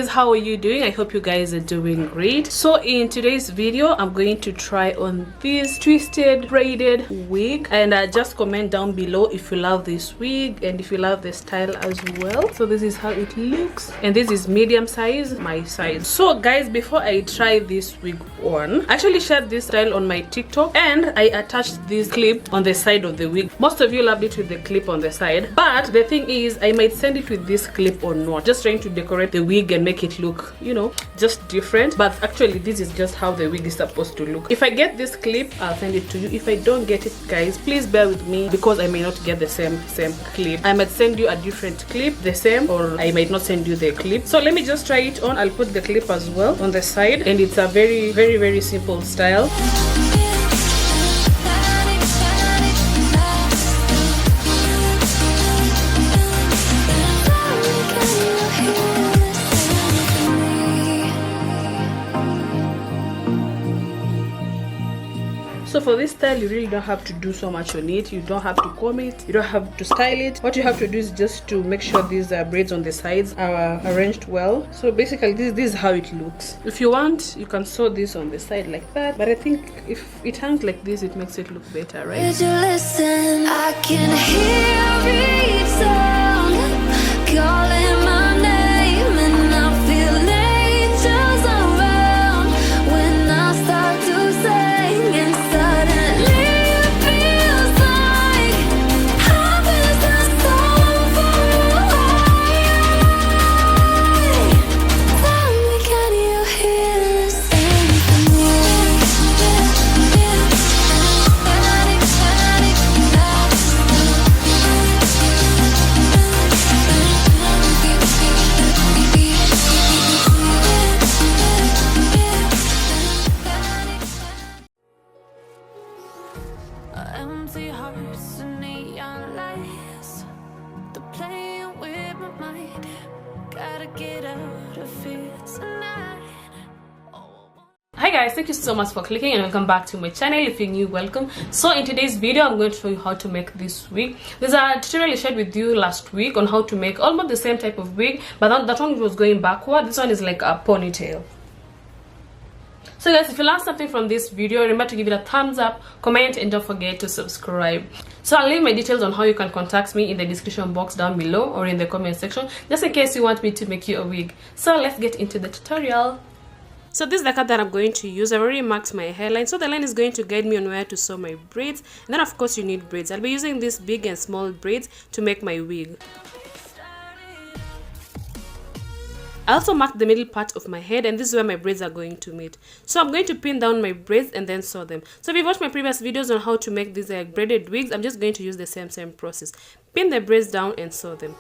how are you doing? I hope you guys are doing great. So in today's video, I'm going to try on this twisted braided wig, and just comment down below if you love this wig and if you love the style as well. So this is how it looks, and this is medium size, my size. So guys, before I try this wig on, I actually shared this style on my TikTok, and I attached this clip on the side of the wig. Most of you loved it with the clip on the side, but the thing is I might send it with this clip or not, just trying to decorate the wig and make it look, you know, just different. But actually this is just how the wig is supposed to look. If I get this clip, I'll send it to you. If I don't get it, guys, please bear with me, because I may not get the same clip. I might send you a different clip, the same, or I might not send you the clip. So let me just try it on. I'll put the clip as well on the side, and it's a very simple style. So for this style, you really don't have to do so much on it. You don't have to comb it, you don't have to style it. What you have to do is just to make sure these braids on the sides are arranged well. So basically this is how it looks. If you want, you can sew this on the side like that, but I think if it hangs like this, it makes it look better, right? Did you listen? I can hear each sound calling my name, and I feel angels around when I start to sing, and suddenly it feels like heaven's not so far away. Tell me, can you hear the symphony? Empty hearts and neon lights, they're playing with my mind. Gotta get out of here tonight. Hi guys, thank you so much for clicking and welcome back to my channel. If you're new, welcome. So in today's video, I'm going to show you how to make this wig. There's a tutorial I shared with you last week on how to make almost the same type of wig, but that one was going backward. This one is like a ponytail. So guys, if you learned something from this video, remember to give it a thumbs up, comment, and don't forget to subscribe. So I'll leave my details on how you can contact me in the description box down below or in the comment section, just in case you want me to make you a wig. So let's get into the tutorial. So this is the cut that I'm going to use. I've already marked my hairline, so the line is going to guide me on where to sew my braids. And then of course you need braids. I'll be using these big and small braids to make my wig. I also marked the middle part of my head, and this is where my braids are going to meet. So I'm going to pin down my braids and then sew them. So if you've watched my previous videos on how to make these braided wigs, I'm just going to use the same process. Pin the braids down and sew them.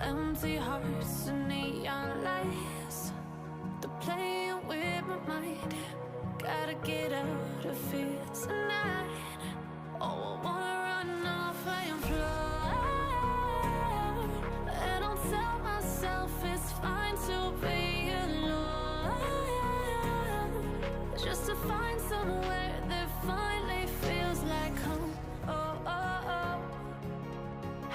Empty hearts and neon lights, they're playing with my mind. Gotta get out of here tonight. Oh, I wanna run off and fly, and I'll tell myself it's fine to be alone, just to find somewhere that finally feels like home. Oh, oh, oh. I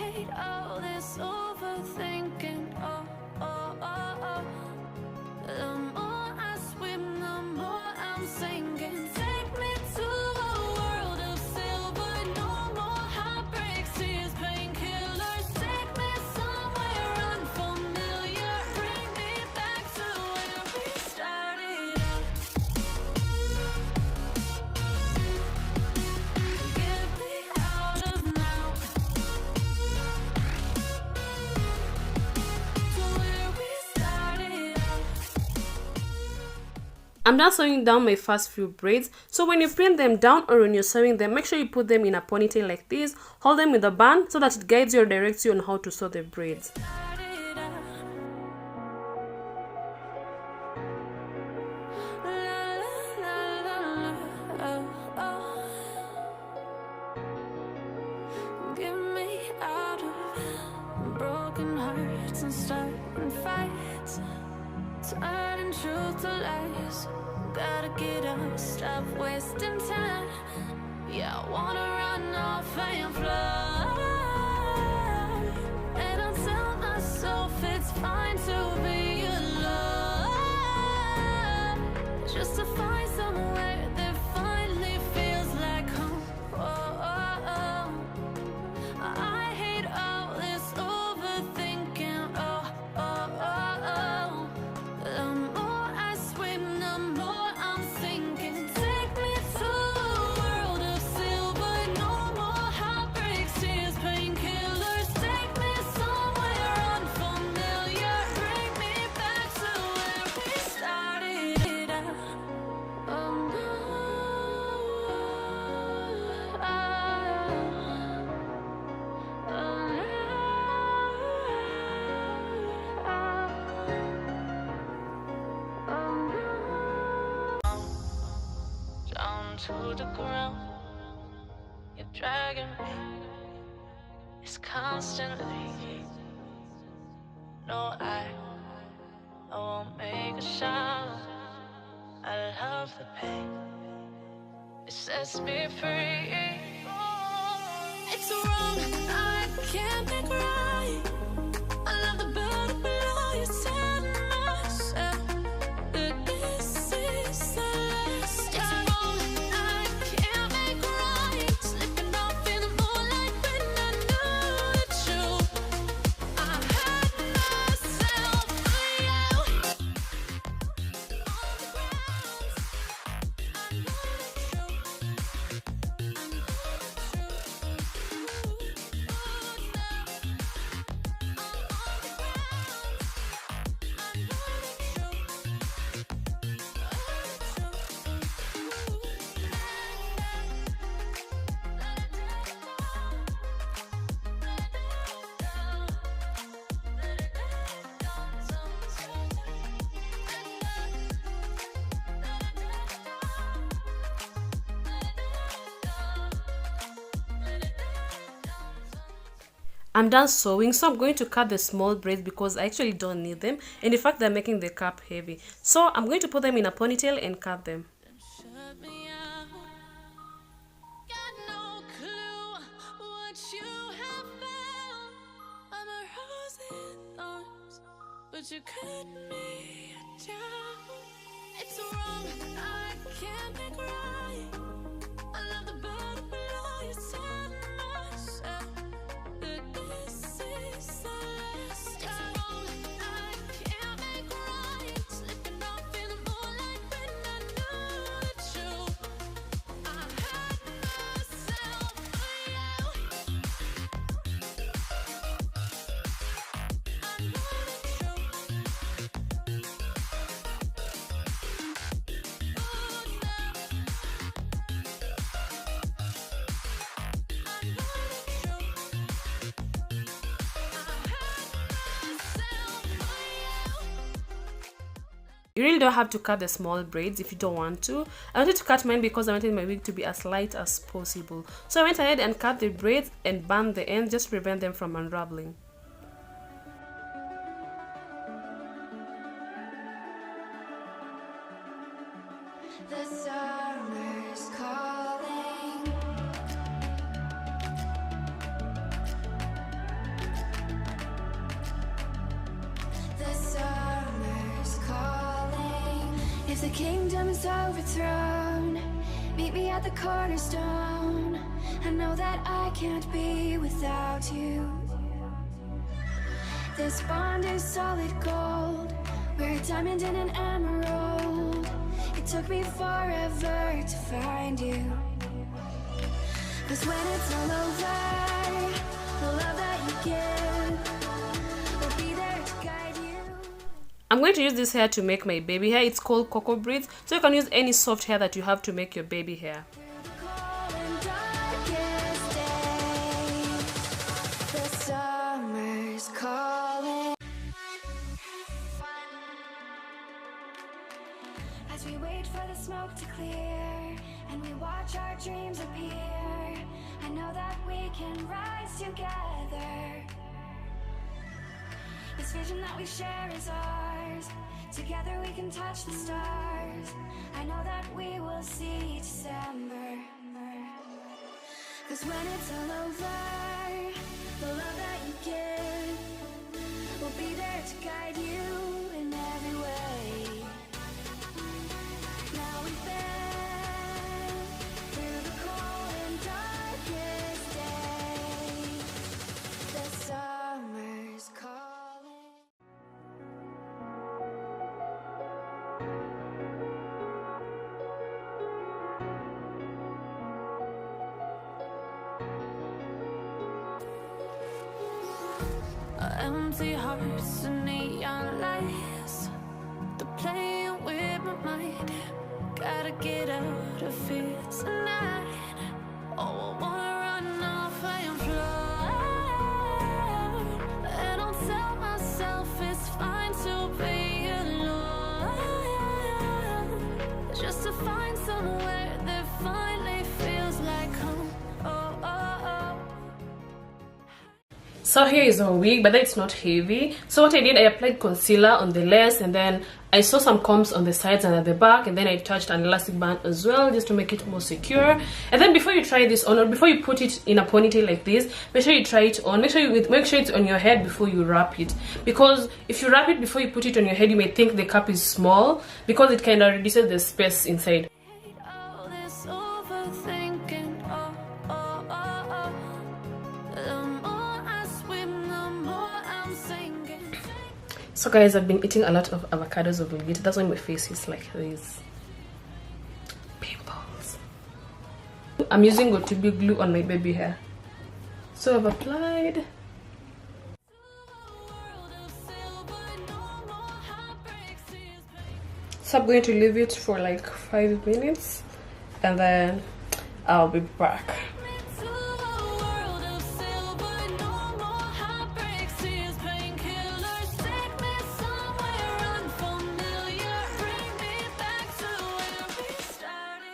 hate all this overthinking. Oh, oh, oh, oh. The more I swim, the more I'm sinking. Take me to a world of silver. No more heartbreaks, tears, painkillers. Take me somewhere unfamiliar. Bring me back to where we started. Get me out of now, to where we started. I'm now sewing down my first few braids. So when you pin them down or when you're sewing them, make sure you put them in a ponytail like this. Hold them with a band so that it guides you or directs you on how to sew the braids. Get me out of broken hearts and starting fights, turning truth to lies. Gotta get up, stop wasting time. Yeah, I wanna run off and fly, and I'll tell myself it's fine to be to the ground. You're dragging me. It's constantly. No, I won't make a sound. I love the pain. It sets me free. It's wrong, I can't make right. I love the bird below you said myself. But this is the last time. It's wrong, I can't make right. Slipping off in the moonlight when I knew the truth. I had myself for you. On the ground, I know the truth. I know the I'm done sewing, so I'm going to cut the small braids because I actually don't need them, and in fact they're making the cap heavy. So I'm going to put them in a ponytail and cut them. shut me out. Got no clue what you have found. I'm a rose in thorns, but you cut me down. It's wrong, I can't make right. I love the bird below you said myself. But this is the last time. It's wrong, I can't make right. Slipping off in the moonlight when I knew the truth. I had myself for you. I know the truth. You really don't have to cut the small braids if you don't want to. I wanted to cut mine because I wanted my wig to be as light as possible. So I went ahead and cut the braids and band the ends just to prevent them from unraveling. The summer's calling. The summer's calling. If the kingdom is overthrown, meet me at the cornerstone. I know that I can't be without you. This bond is solid gold. We're a diamond and an emerald. It took me forever to find you. 'Cause when it's all over, the love that you give will be there to guide you. I'm going to use this hair to make my baby hair. It's called cocoa braids. So you can use any soft hair that you have to make your baby hair. Through the cold and darkest days, the summer's calling. As we wait for the smoke to clear and we watch our dreams appear, I know that we can rise together. This vision that we share is ours. Together we can touch the stars. I know that we will see December. 'Cause when it's all over, the love that you give will be there to guide you in every way. Now we've been through the cold and darkest days. The summer's calling. Empty hearts and neon lights. They're playing with my mind. Gotta get out of here tonight. Oh, I wanna run off and fly. And I'll tell myself it's fine to be alone. Just to find somewhere that finds So here is our wig, but it's not heavy. So what I did, I applied concealer on the lace, and then I saw some combs on the sides and at the back, and then I attached an elastic band as well just to make it more secure. And then before you try this on, or before you put it in a ponytail like this, make sure you try it on. Make sure it's on your head before you wrap it, because if you wrap it before you put it on your head, you may think the cap is small because it kind of reduces the space inside. So guys, I've been eating a lot of avocados of late. That's why my face is like this. Pimples. I'm using Gotubi glue on my baby hair. So I've applied. So I'm going to leave it for like 5 minutes, and then I'll be back.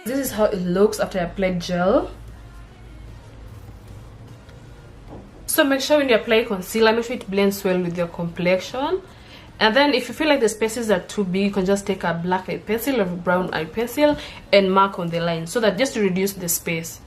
This is how it looks after I applied gel. So make sure when you apply concealer, make sure it blends well with your complexion. And then if you feel like the spaces are too big, you can just take a black eye pencil or brown eye pencil and mark on the line, so that just to reduce the space.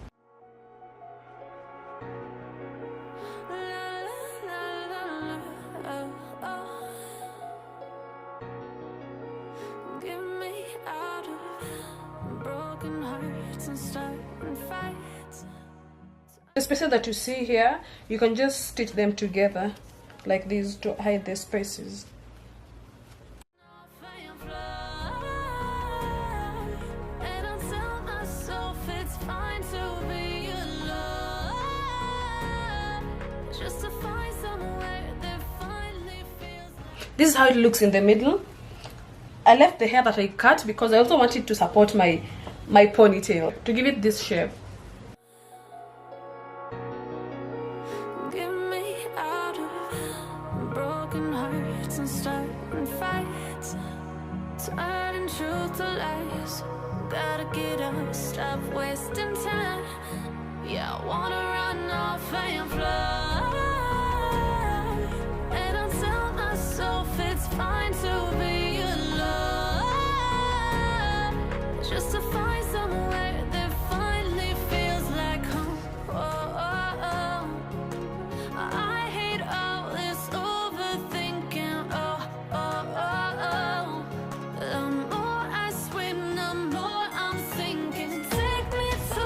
The spaces that you see here, you can just stitch them together like this to hide the spaces. This is how it looks in the middle. I left the hair that I cut because I also wanted to support my ponytail, to give it this shape. Turning truth to lies. Gotta get up, stop wasting time. Yeah, I wanna run off and fly. And I'll tell myself it's fine to be alone, just to find somewhere that finally feels like home. Oh, oh, oh. I hate all this overthinking. Oh, oh, oh, oh. The more I swim, the more I'm sinking. Take me to a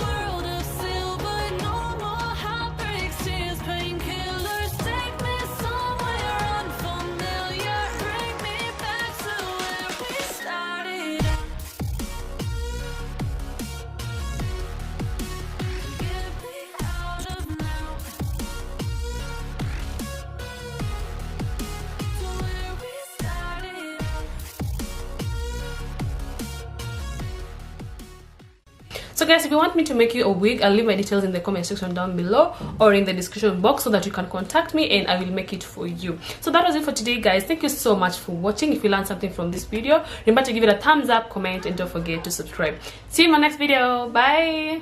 world of silver. No more heartbreaks, tears, painkillers. Take me somewhere unfamiliar. Bring me back to where we started. Get me out of now, to where we started. So guys, if you want me to make you a wig, I'll leave my details in the comment section down below or in the description box so that you can contact me and I will make it for you. So that was it for today, guys. Thank you so much for watching. If you learned something from this video, remember to give it a thumbs up, comment, and don't forget to subscribe. See you in my next video. Bye.